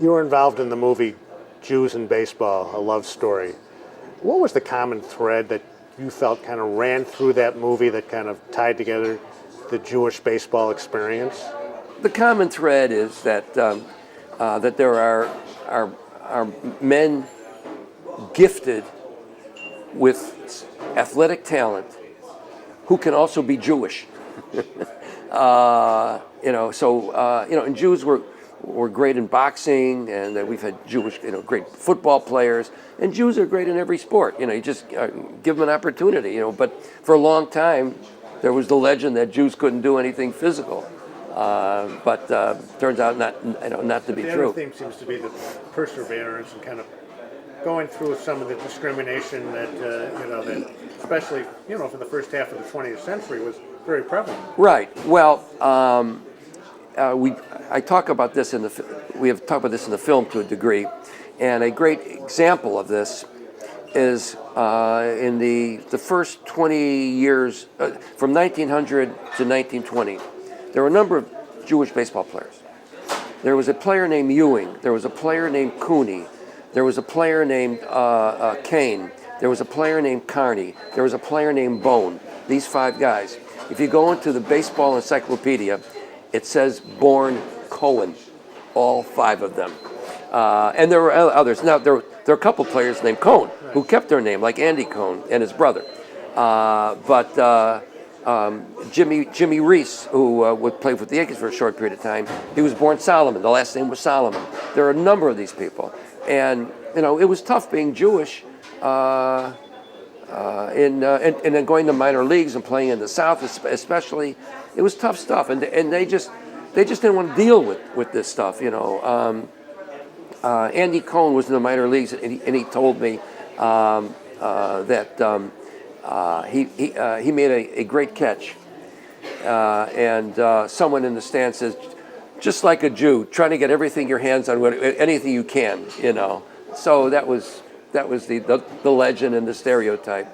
You were involved in the movie Jews in Baseball, a love story. What was the common thread that you felt kind of ran through that movie that kind of tied together the Jewish baseball experience? The common thread is that there are men gifted with athletic talent who can also be Jewish. And Jews were great in boxing, and we've had Jewish, great football players, and Jews are great in every sport. You just give them an opportunity. But for a long time, there was the legend that Jews couldn't do anything physical. But turns out not to be the true. The other theme seems to be the perseverance and kind of going through some of the discrimination that that especially for the first half of the 20th century was very prevalent. Right. Well, I talk about this we have talked about this in the film to a degree, and a great example of this is in the first 20 years from 1900 to 1920. There were a number of Jewish baseball players. There was a player named Ewing. There was a player named Cooney. There was a player named Kane. There was a player named Carney. There was a player named Bone. These 5 guys. If you go into the baseball encyclopedia, it says born Cohen, all 5 of them. And there were others. Now, there are a couple players named Cohen who kept their name, like Andy Cohen and his brother. Jimmy Reese, who would play with the Yankees for a short period of time, he was born Solomon. The last name was Solomon. There are a number of these people. And, it was tough being Jewish and then going to minor leagues and playing in the South especially. It was tough stuff. And they just didn't want to deal with this stuff, Andy Cohen was in the minor leagues, and he told me that he made a great catch, and someone in the stands says, just like a Jew, trying to get everything your hands on, anything you can, So that was the legend and the stereotype.